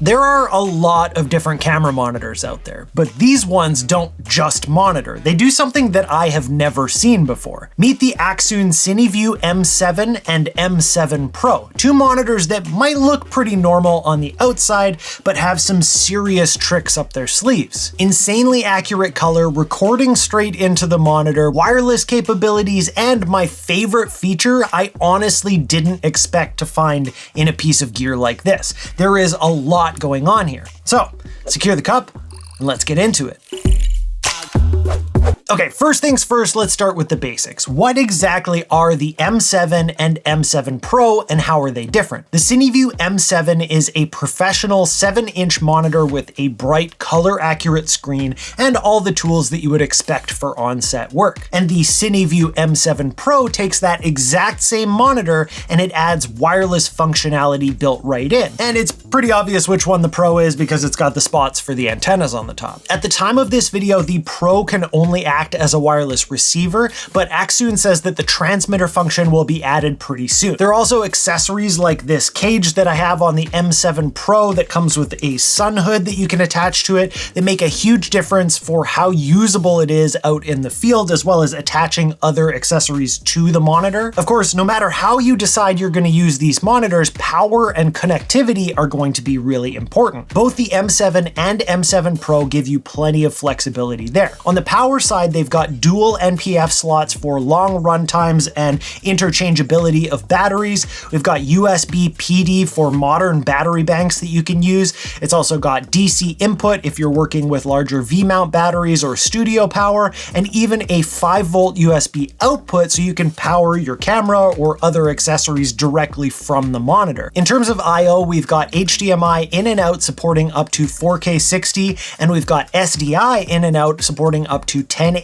There are a lot of different camera monitors out there, but these ones don't just monitor. They do something that I have never seen before. Meet the Accsoon CineView M7 and M7 Pro, two monitors that might look pretty normal on the outside, but have some serious tricks up their sleeves. Insanely accurate color, recording straight into the monitor, wireless capabilities, and my favorite feature I honestly didn't expect to find in a piece of gear like this. There is a lot going on here. So, secure the cup and let's get into it. Okay, first things first, let's start with the basics. What exactly are the M7 and M7 Pro and how are they different? The CineView M7 is a professional 7-inch monitor with a bright, color-accurate screen and all the tools that you would expect for on-set work. And the CineView M7 Pro takes that exact same monitor and it adds wireless functionality built right in. And it's pretty obvious which one the Pro is because it's got the spots for the antennas on the top. At the time of this video, the Pro can only act as a wireless receiver, but Accsoon says that the transmitter function will be added pretty soon. There are also accessories like this cage that I have on the M7 Pro that comes with a sun hood that you can attach to it that make a huge difference for how usable it is out in the field, as well as attaching other accessories to the monitor. Of course, no matter how you decide you're going to use these monitors, power and connectivity are going to be really important. Both the M7 and M7 Pro give you plenty of flexibility there. On the power side, they've got dual NPF slots for long run times and interchangeability of batteries. We've got USB PD for modern battery banks that you can use. It's also got DC input if you're working with larger V-mount batteries or studio power, and even a 5-volt USB output so you can power your camera or other accessories directly from the monitor. In terms of I/O, we've got HDMI in and out supporting up to 4K 60, and we've got SDI in and out supporting up to 1080/60.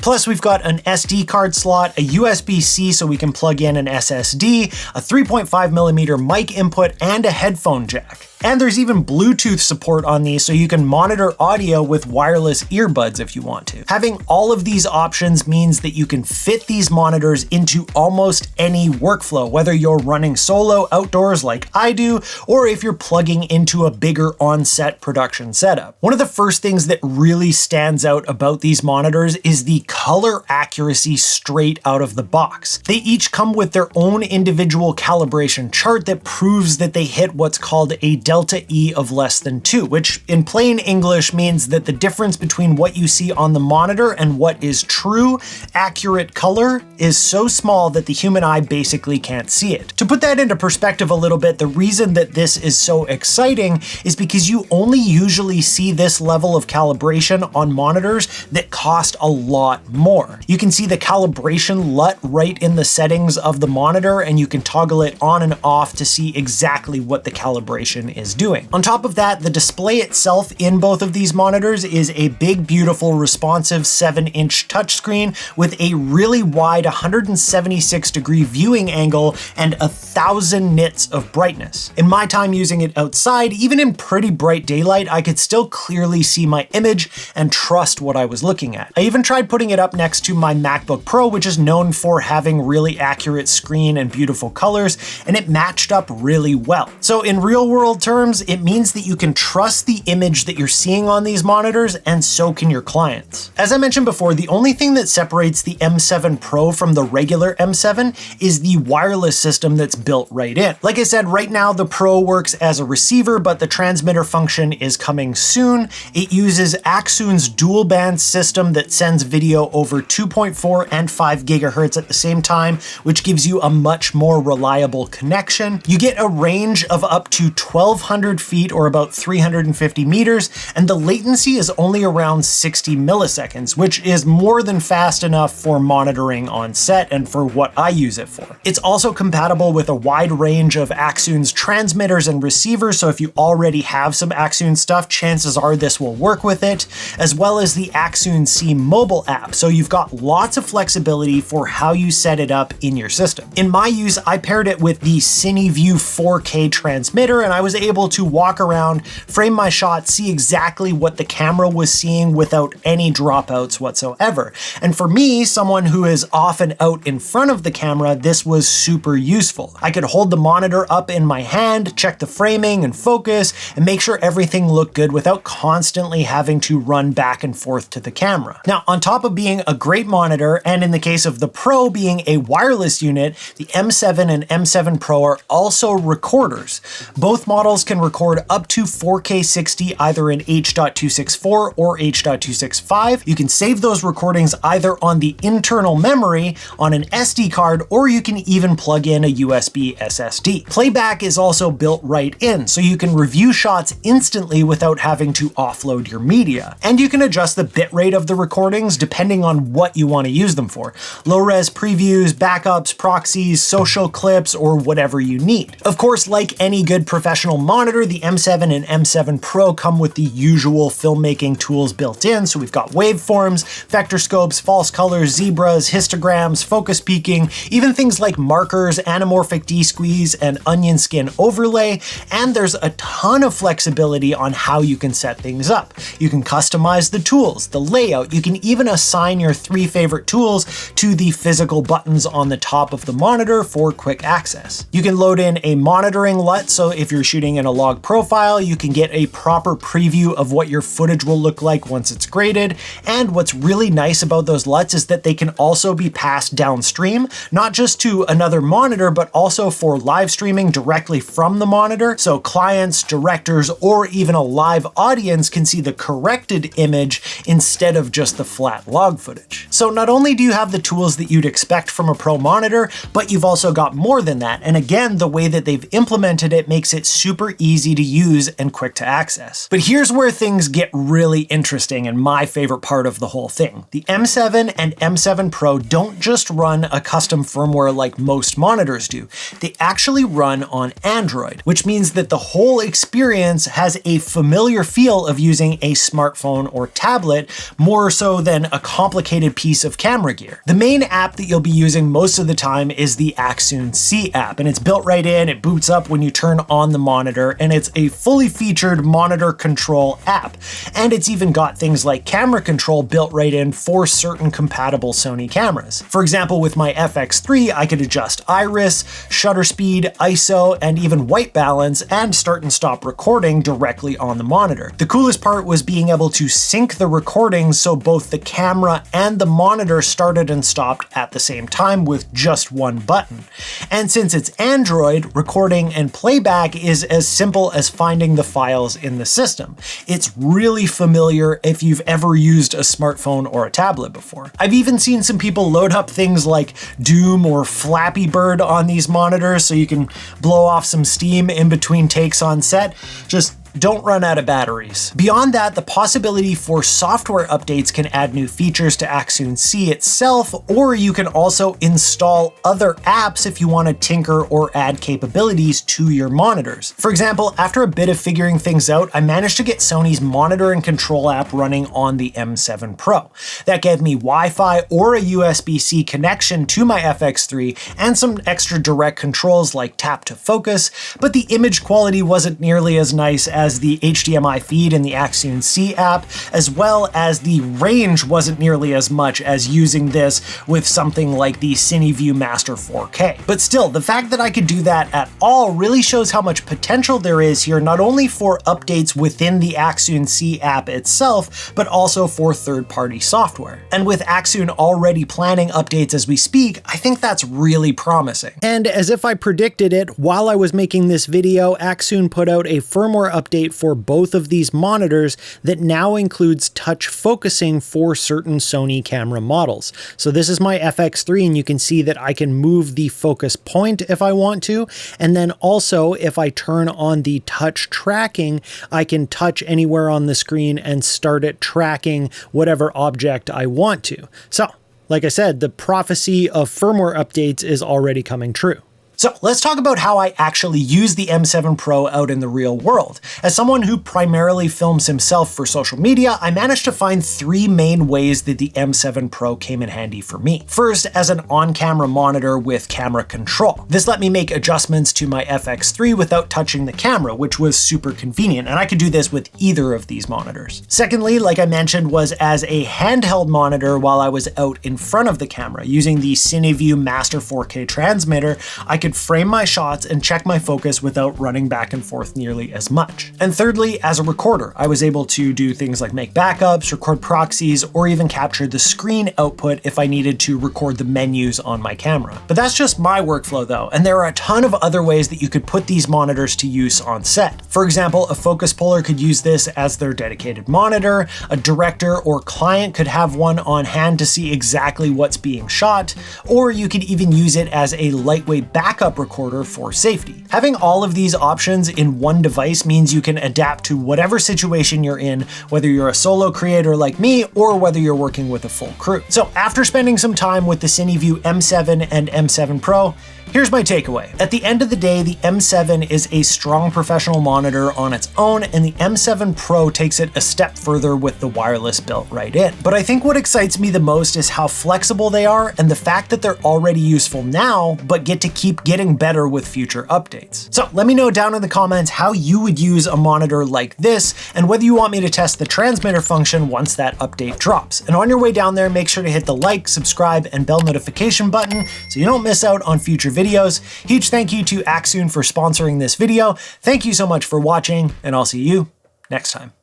Plus we've got an SD card slot, a USB-C so we can plug in an SSD, a 3.5mm mic input, and a headphone jack. And there's even Bluetooth support on these so you can monitor audio with wireless earbuds if you want to. Having all of these options means that you can fit these monitors into almost any workflow, whether you're running solo outdoors like I do, or if you're plugging into a bigger on-set production setup. One of the first things that really stands out about these monitors is the color accuracy straight out of the box. They each come with their own individual calibration chart that proves that they hit what's called a delta E of less than 2, which in plain English means that the difference between what you see on the monitor and what is true, accurate color is so small that the human eye basically can't see it. To put that into perspective a little bit, the reason that this is so exciting is because you only usually see this level of calibration on monitors that cost a lot more. You can see the calibration LUT right in the settings of the monitor, and you can toggle it on and off to see exactly what the calibration is doing. On top of that, the display itself in both of these monitors is a big, beautiful, responsive 7-inch touchscreen with a really wide 176-degree viewing angle and 1,000 nits of brightness. In my time using it outside, even in pretty bright daylight, I could still clearly see my image and trust what I was looking at. I even tried putting it up next to my MacBook Pro, which is known for having really accurate screen and beautiful colors, and it matched up really well. So in real world terms, it means that you can trust the image that you're seeing on these monitors, and so can your clients. As I mentioned before, the only thing that separates the M7 Pro from the regular M7 is the wireless system that's built right in. Like I said, right now the Pro works as a receiver, but the transmitter function is coming soon. It uses Accsoon's dual band system that sends video over 2.4 and 5 gigahertz at the same time, which gives you a much more reliable connection. You get a range of up to 1,200 feet or about 350 meters, and the latency is only around 60 milliseconds, which is more than fast enough for monitoring on set and for what I use it for. It's also compatible with a wide range of Accsoon's transmitters and receivers, so if you already have some Accsoon stuff, chances are this will work with it, as well as the Accsoon Accsoon C mobile app, so you've got lots of flexibility for how you set it up in your system. In my use, I paired it with the CineView 4K transmitter, and I was able to walk around, frame my shot, see exactly what the camera was seeing without any dropouts whatsoever. And for me, someone who is often out in front of the camera, this was super useful. I could hold the monitor up in my hand, check the framing and focus, and make sure everything looked good without constantly having to run back and forth to the camera. Now, on top of being a great monitor, and in the case of the Pro being a wireless unit, the M7 and M7 Pro are also recorders. Both models can record up to 4K 60 either in H.264 or H.265. You can save those recordings either on the internal memory on an SD card, or you can even plug in a USB SSD. Playback is also built right in, so you can review shots instantly without having to offload your media. And you can adjust the bitrate of the recordings depending on what you want to use them for. Low-res previews, backups, proxies, social clips, or whatever you need. Of course, like any good professional monitor, the M7 and M7 Pro come with the usual filmmaking tools built in, so we've got waveforms, vector scopes, false colors, zebras, histograms, focus peaking, even things like markers, anamorphic desqueeze, and onion skin overlay, and there's a ton of flexibility on how you can set things up. You can customize the tools, the layout, you can even assign your 3 favorite tools to the physical buttons on the top of the monitor for quick access. You can load in a monitoring LUT, so if you're shooting in a log profile, you can get a proper preview of what your footage will look like once it's graded. And what's really nice about those LUTs is that they can also be passed downstream, not just to another monitor, but also for live streaming directly from the monitor. So clients, directors, or even a live audience can see the corrected image instead of just the flat log footage. So not only do you have the tools that you'd expect from a Pro monitor, but you've also got more than that. And again, the way that they've implemented it makes it super easy to use and quick to access. But here's where things get really interesting and my favorite part of the whole thing. The M7 and M7 Pro don't just run a custom firmware like most monitors do. They actually run on Android, which means that the whole experience has a familiar feel of using a smartphone or tablet, more so than a complicated piece of camera gear. The main app that you'll be using most of the time is the Accsoon C app, and it's built right in, it boots up when you turn on the monitor, and it's a fully featured monitor control app. And it's even got things like camera control built right in for certain compatible Sony cameras. For example, with my FX3, I could adjust iris, shutter speed, ISO, and even white balance, and start and stop recording directly on the monitor. The coolest part was being able to sync the recordings so both the camera and the monitor started and stopped at the same time with just one button. And since it's Android, recording and playback is as simple as finding the files in the system. It's really familiar if you've ever used a smartphone or a tablet before. I've even seen some people load up things like Doom or Flappy Bird on these monitors so you can blow off some steam in between takes on set. Just don't run out of batteries. Beyond that, the possibility for software updates can add new features to Accsoon C itself, or you can also install other apps if you want to tinker or add capabilities to your monitors. For example, after a bit of figuring things out, I managed to get Sony's monitor and control app running on the M7 Pro. That gave me Wi-Fi or a USB-C connection to my FX3 and some extra direct controls like tap to focus, but the image quality wasn't nearly as nice as the HDMI feed in the Accsoon C app, as well as the range wasn't nearly as much as using this with something like the CineView Master 4K. But still, the fact that I could do that at all really shows how much potential there is here, not only for updates within the Accsoon C app itself, but also for third-party software. And with Accsoon already planning updates as we speak, I think that's really promising. And as if I predicted it, while I was making this video, Accsoon put out a firmware update for both of these monitors that now includes touch focusing for certain Sony camera models. So this is my FX3, and you can see that I can move the focus point if I want to. And then also, if I turn on the touch tracking, I can touch anywhere on the screen and start it tracking whatever object I want to. So, like I said, the prophecy of firmware updates is already coming true. So let's talk about how I actually use the M7 Pro out in the real world. As someone who primarily films himself for social media, I managed to find 3 main ways that the M7 Pro came in handy for me. First, as an on-camera monitor with camera control. This let me make adjustments to my FX3 without touching the camera, which was super convenient, and I could do this with either of these monitors. Secondly, like I mentioned, was as a handheld monitor while I was out in front of the camera. Using the CineView Master 4K transmitter, I could frame my shots and check my focus without running back and forth nearly as much. And thirdly, as a recorder, I was able to do things like make backups, record proxies, or even capture the screen output if I needed to record the menus on my camera. But that's just my workflow though, and there are a ton of other ways that you could put these monitors to use on set. For example, a focus puller could use this as their dedicated monitor, a director or client could have one on hand to see exactly what's being shot, or you could even use it as a lightweight backup recorder for safety. Having all of these options in one device means you can adapt to whatever situation you're in, whether you're a solo creator like me or whether you're working with a full crew. So after spending some time with the CineView M7 and M7 Pro, here's my takeaway. At the end of the day, the M7 is a strong professional monitor on its own, and the M7 Pro takes it a step further with the wireless built right in. But I think what excites me the most is how flexible they are and the fact that they're already useful now, but get to keep getting better with future updates. So let me know down in the comments how you would use a monitor like this, and whether you want me to test the transmitter function once that update drops. And on your way down there, make sure to hit the like, subscribe, and bell notification button so you don't miss out on future videos. Huge thank you to Accsoon for sponsoring this video. Thank you so much for watching, and I'll see you next time.